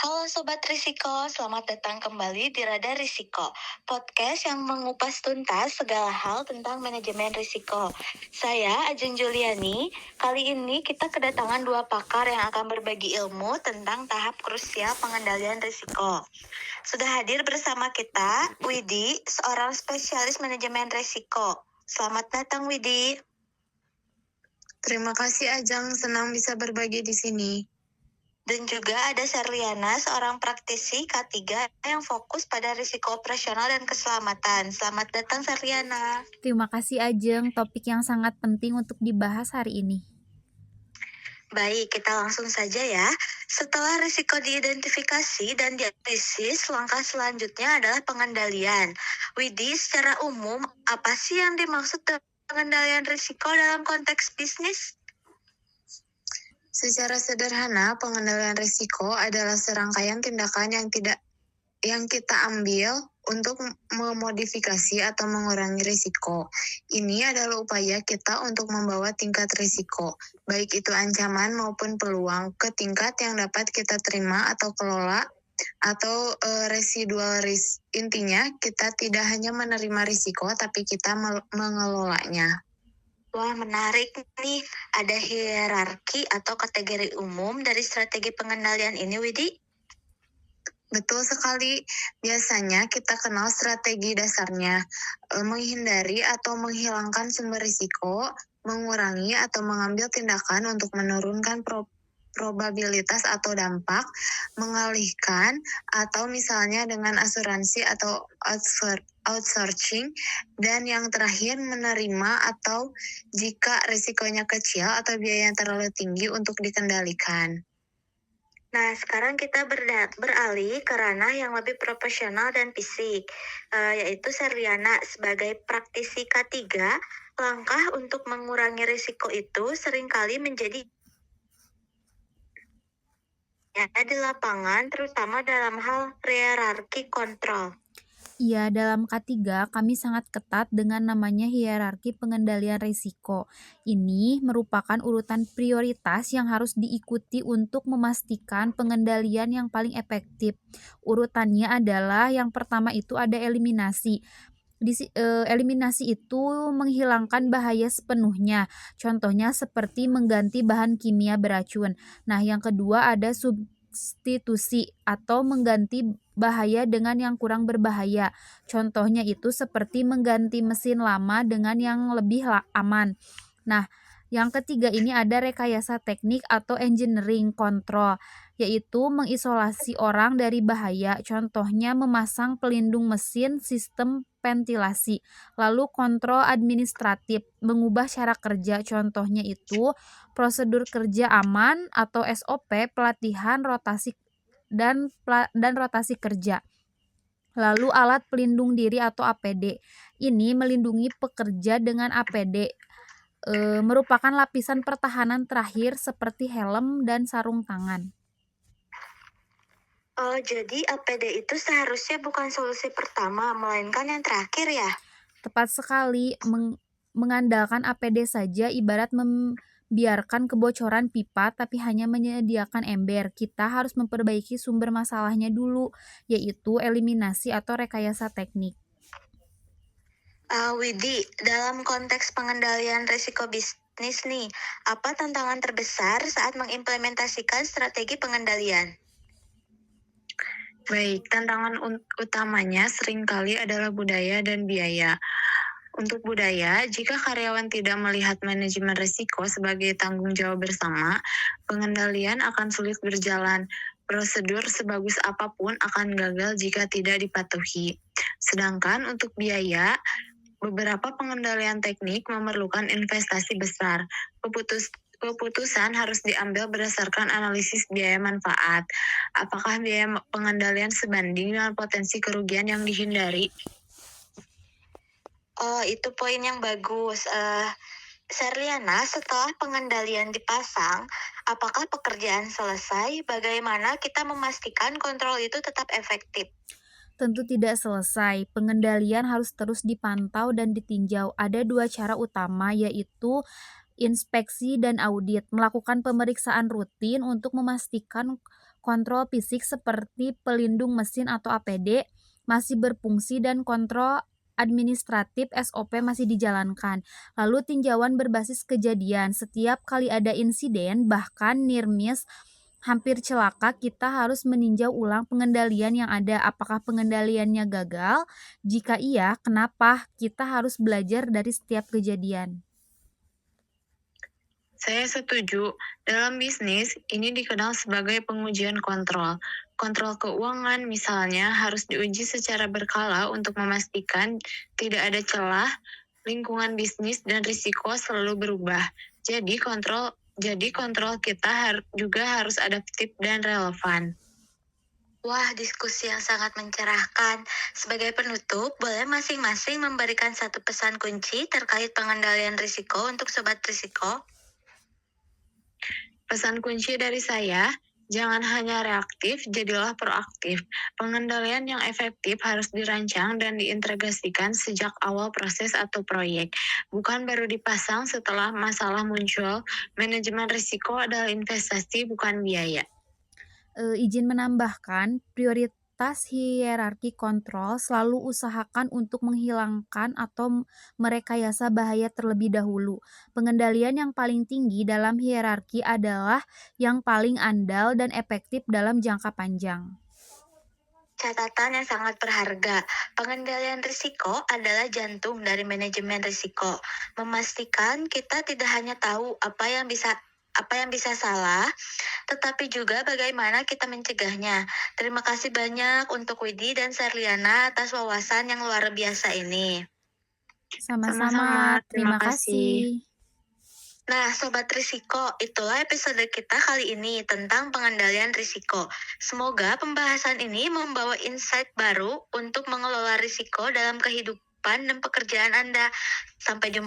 Halo Sobat Risiko, selamat datang kembali di Radar Risiko, podcast yang mengupas tuntas segala hal tentang manajemen risiko. Saya Ajeng Juliani, kali ini kita kedatangan dua pakar yang akan berbagi ilmu tentang tahap krusial pengendalian risiko. Sudah hadir bersama kita, Widi, seorang spesialis manajemen risiko. Selamat datang Widi. Terima kasih Ajeng, senang bisa berbagi di sini. Dan juga ada Serliana, seorang praktisi K3 yang fokus pada risiko operasional dan keselamatan. Selamat datang Serliana. Terima kasih Ajeng, topik yang sangat penting untuk dibahas hari ini. Baik, kita langsung saja ya. Setelah risiko diidentifikasi dan dianalisis, langkah selanjutnya adalah pengendalian. Widi, secara umum, apa sih yang dimaksud dengan pengendalian risiko dalam konteks bisnis? Secara sederhana, pengendalian risiko adalah serangkaian tindakan yang kita ambil untuk memodifikasi atau mengurangi risiko. Ini adalah upaya kita untuk membawa tingkat risiko, baik itu ancaman maupun peluang, ke tingkat yang dapat kita terima atau kelola, atau residual risk. Intinya, kita tidak hanya menerima risiko, tapi kita mengelolanya. Wah, menarik nih. Ada hierarki atau kategori umum dari strategi pengendalian ini, Widi? Betul sekali. Biasanya kita kenal strategi dasarnya, menghindari atau menghilangkan sumber risiko, mengurangi atau mengambil tindakan untuk menurunkan probabilitas atau dampak, mengalihkan, atau misalnya dengan asuransi atau outsourcing, dan yang terakhir menerima atau jika risikonya kecil atau biayanya terlalu tinggi untuk dikendalikan. Nah, sekarang kita beralih ke ranah yang lebih profesional dan fisik, yaitu Serliana sebagai praktisi K3, langkah untuk mengurangi risiko itu seringkali menjadi di lapangan, terutama dalam hal hierarki kontrol. Ya, dalam K3 kami sangat ketat dengan namanya hierarki pengendalian risiko. Ini merupakan urutan prioritas yang harus diikuti untuk memastikan pengendalian yang paling efektif. Urutannya adalah yang pertama itu ada eliminasi. Eliminasi itu menghilangkan bahaya sepenuhnya. Contohnya seperti mengganti bahan kimia beracun. Nah, yang kedua ada substitusi atau mengganti bahaya dengan yang kurang berbahaya. Contohnya itu seperti mengganti mesin lama dengan yang lebih aman. Nah, yang ketiga ini ada rekayasa teknik atau engineering control, yaitu mengisolasi orang dari bahaya. Contohnya memasang pelindung mesin, sistem ventilasi. Lalu kontrol administratif, mengubah cara kerja. Contohnya itu prosedur kerja aman atau SOP, pelatihan, rotasi dan rotasi kerja. Lalu alat pelindung diri atau APD. Ini melindungi pekerja dengan APD. Merupakan lapisan pertahanan terakhir seperti helm dan sarung tangan. Oh, jadi APD itu seharusnya bukan solusi pertama, melainkan yang terakhir ya? Tepat sekali, mengandalkan APD saja ibarat membiarkan kebocoran pipa tapi hanya menyediakan ember. Kita harus memperbaiki sumber masalahnya dulu, yaitu eliminasi atau rekayasa teknik. Widi, dalam konteks pengendalian risiko bisnis nih, apa tantangan terbesar saat mengimplementasikan strategi pengendalian? Baik, tantangan utamanya seringkali adalah budaya dan biaya. Untuk budaya, jika karyawan tidak melihat manajemen risiko sebagai tanggung jawab bersama, pengendalian akan sulit berjalan. Prosedur sebagus apapun akan gagal jika tidak dipatuhi. Sedangkan untuk biaya, beberapa pengendalian teknik memerlukan investasi besar. Keputusan harus diambil berdasarkan analisis biaya manfaat. Apakah biaya pengendalian sebanding dengan potensi kerugian yang dihindari? Oh, itu poin yang bagus. Serliana, setelah pengendalian dipasang, apakah pekerjaan selesai? Bagaimana kita memastikan kontrol itu tetap efektif? Tentu tidak selesai. Pengendalian harus terus dipantau dan ditinjau. Ada dua cara utama, yaitu inspeksi dan audit. Melakukan pemeriksaan rutin untuk memastikan Kontrol fisik seperti pelindung mesin atau APD masih berfungsi dan kontrol administratif SOP masih dijalankan. Lalu tinjauan berbasis kejadian. Setiap kali ada insiden, bahkan near miss, hampir celaka, kita harus meninjau ulang pengendalian yang ada. Apakah pengendaliannya gagal? Jika iya, kenapa? Kita harus belajar dari setiap kejadian. Saya setuju. Dalam bisnis, ini dikenal sebagai pengujian kontrol. Kontrol keuangan misalnya harus diuji secara berkala untuk memastikan tidak ada celah, lingkungan bisnis dan risiko selalu berubah. Jadi kontrol kita juga harus adaptif dan relevan. Wah, diskusi yang sangat mencerahkan. Sebagai penutup, boleh masing-masing memberikan satu pesan kunci terkait pengendalian risiko untuk sobat risiko? Pesan kunci dari saya, jangan hanya reaktif, jadilah proaktif. Pengendalian yang efektif harus dirancang dan diintegrasikan sejak awal proses atau proyek, bukan baru dipasang setelah masalah muncul. Manajemen risiko adalah investasi, bukan biaya. Izin menambahkan, prioritas hierarki kontrol selalu usahakan untuk menghilangkan atau merekayasa bahaya terlebih dahulu. Pengendalian yang paling tinggi dalam hierarki adalah yang paling andal dan efektif dalam jangka panjang. Catatan yang sangat berharga. Pengendalian risiko adalah jantung dari manajemen risiko. Memastikan kita tidak hanya tahu apa yang bisa salah, tetapi juga bagaimana kita mencegahnya. Terima kasih banyak untuk Widi dan Serliana atas wawasan yang luar biasa ini. Sama-sama, terima Terima kasih. kasih. Nah, Sobat Risiko, itulah episode kita kali ini tentang pengendalian risiko. Semoga pembahasan ini membawa insight baru untuk mengelola risiko dalam kehidupan dan pekerjaan Anda. Sampai jumpa.